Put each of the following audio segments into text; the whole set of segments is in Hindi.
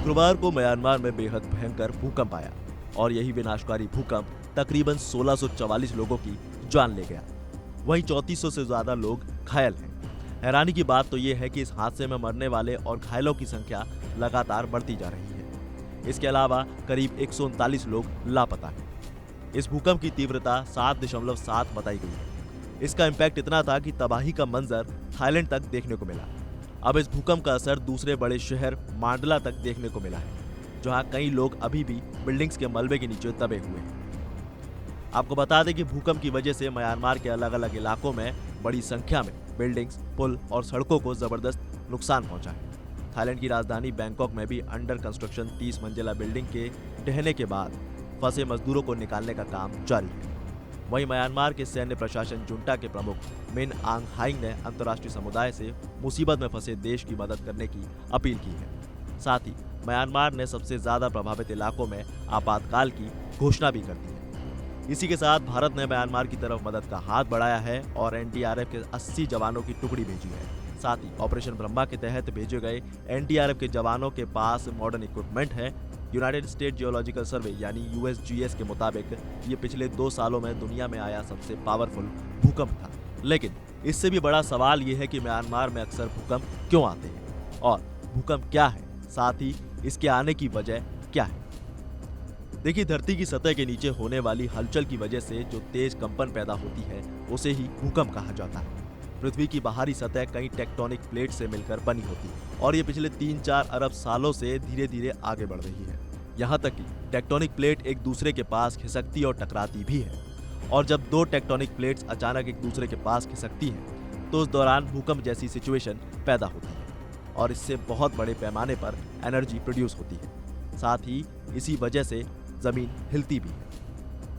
शुक्रवार को म्यांमार में बेहद भयंकर भूकंप आया और यही विनाशकारी भूकंप तकरीबन 1644 लोगों की जान ले गया। वहीं 3400 से ज्यादा लोग घायल हैं। हैरानी की बात तो ये है कि इस हादसे में मरने वाले और घायलों की संख्या लगातार बढ़ती जा रही है। इसके अलावा करीब 139 लोग लापता हैं। इस भूकंप की तीव्रता 7.7 बताई गई है। इसका इम्पैक्ट इतना था कि तबाही का मंजर थाईलैंड तक देखने को मिला। अब इस भूकंप का असर दूसरे बड़े शहर मांडला तक देखने को मिला है, जहां कई लोग अभी भी बिल्डिंग्स के मलबे के नीचे दबे हुए हैं। आपको बता दें कि भूकंप की वजह से म्यांमार के अलग अलग इलाकों में बड़ी संख्या में बिल्डिंग्स, पुल और सड़कों को जबरदस्त नुकसान पहुंचा है। थाईलैंड की राजधानी बैंकॉक में भी अंडर कंस्ट्रक्शन 30 मंजिला बिल्डिंग के ढहने के बाद फंसे मजदूरों को निकालने का काम जारी है। वहीं म्यांमार के सैन्य प्रशासन जुंटा के प्रमुख मिन आंग हाइंग ने अंतर्राष्ट्रीय समुदाय से मुसीबत में फंसे देश की मदद करने की अपील की है। साथ ही म्यांमार ने सबसे ज्यादा प्रभावित इलाकों में आपातकाल की घोषणा भी कर दी है। इसी के साथ भारत ने म्यांमार की तरफ मदद का हाथ बढ़ाया है और एनडीआरएफ के 80 जवानों की टुकड़ी भेजी है। साथ ही ऑपरेशन ब्रह्मा के तहत भेजे गए एनडीआरएफ के जवानों के पास मॉडर्न इक्विपमेंट है। यूनाइटेड स्टेट जियोलॉजिकल सर्वे यानी यूएसजीएस के मुताबिक ये पिछले 2 सालों में दुनिया में आया सबसे पावरफुल भूकंप था। लेकिन इससे भी बड़ा सवाल ये है कि म्यांमार में अक्सर भूकंप क्यों आते हैं और भूकंप क्या है, साथ ही इसके आने की वजह क्या है। देखिए, धरती की सतह के नीचे होने वाली हलचल की वजह से जो तेज कंपन पैदा होती है उसे ही भूकंप कहा जाता है। पृथ्वी की बाहरी सतह कई टेक्टोनिक प्लेट से मिलकर बनी होती है और ये पिछले 3-4 अरब सालों से धीरे धीरे आगे बढ़ रही है। यहाँ तक कि टेक्टोनिक प्लेट एक दूसरे के पास खिसकती और टकराती भी है। और जब 2 टेक्टोनिक प्लेट्स अचानक एक दूसरे के पास खिसकती हैं तो उस दौरान भूकंप जैसी सिचुएशन पैदा होती है और इससे बहुत बड़े पैमाने पर एनर्जी प्रोड्यूस होती है। साथ ही इसी वजह से जमीन हिलती भी है।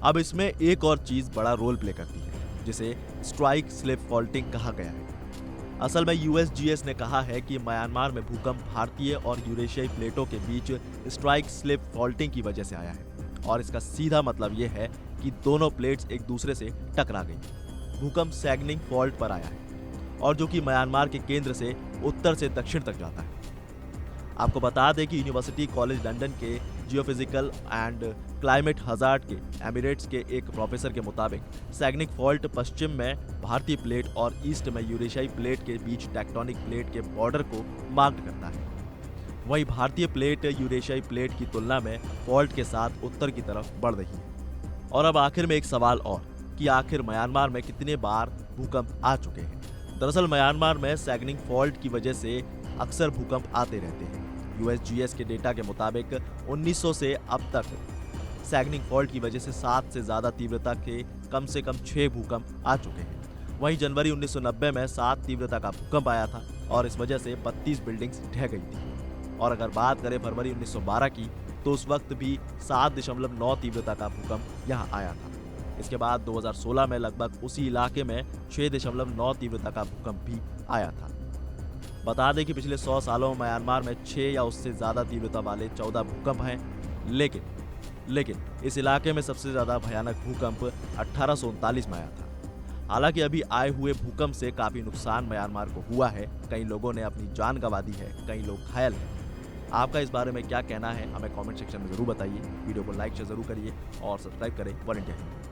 अब इसमें एक और चीज बड़ा रोल प्ले करती है जिसे स्ट्राइक स्लिप फॉल्टिंग कहा गया है। असल में यूएसजीएस ने कहा है कि म्यांमार में भूकंप भारतीय और यूरेशियाई प्लेटों के बीच स्ट्राइक स्लिप फॉल्टिंग की वजह से आया है और इसका सीधा मतलब यह है कि दोनों प्लेट्स एक दूसरे से टकरा गई। भूकंप सैगनिंग फॉल्ट पर आया है और जो कि म्यांमार के केंद्र से उत्तर से दक्षिण तक जाता है। आपको बता दें कि यूनिवर्सिटी कॉलेज लंदन के जियोफिजिकल एंड क्लाइमेट हजार्ड के एमिरेट्स के एक प्रोफेसर के मुताबिक सैगनिक फॉल्ट पश्चिम में भारतीय प्लेट और ईस्ट में यूरेशियाई प्लेट के बीच टेक्टोनिक प्लेट के बॉर्डर को मार्क करता है। वहीं भारतीय प्लेट यूरेशियाई प्लेट की तुलना में फॉल्ट के साथ उत्तर की तरफ बढ़ रही है। और अब आखिर में एक सवाल और कि आखिर म्यांमार में कितने बार भूकंप आ चुके हैं। दरअसल म्यांमार में सैगनिक फॉल्ट की वजह से अक्सर भूकंप आते रहते हैं। यूएसजीएस के डेटा के मुताबिक 1900 से अब तक सैगनिक फॉल्ट की वजह से 7 से ज्यादा तीव्रता के कम से कम 6 भूकंप आ चुके हैं। वहीं जनवरी 1990 में 7 तीव्रता का भूकंप आया था और इस वजह से 32 बिल्डिंग्स ढह गई थी। और अगर बात करें फरवरी 1912 की तो उस वक्त भी 7.9 तीव्रता का भूकंप यहाँ आया था। इसके बाद 2016 में लगभग उसी इलाके में 6.9 तीव्रता का भूकंप भी आया था। बता दें कि पिछले 100 सालों में म्यांमार में 6 या उससे ज्यादा तीव्रता वाले 14 भूकंप हैं। लेकिन इस इलाके में सबसे ज्यादा भयानक भूकंप 1839 में आया था। हालांकि अभी आए हुए भूकंप से काफी नुकसान म्यांमार को हुआ है। कई लोगों ने अपनी जान गंवा दी है, कई लोग घायल हैं। आपका इस बारे में क्या कहना है हमें कमेंट सेक्शन में जरूर बताइए। वीडियो को लाइक जरूर करिए और सब्सक्राइब करें वन इंडिया।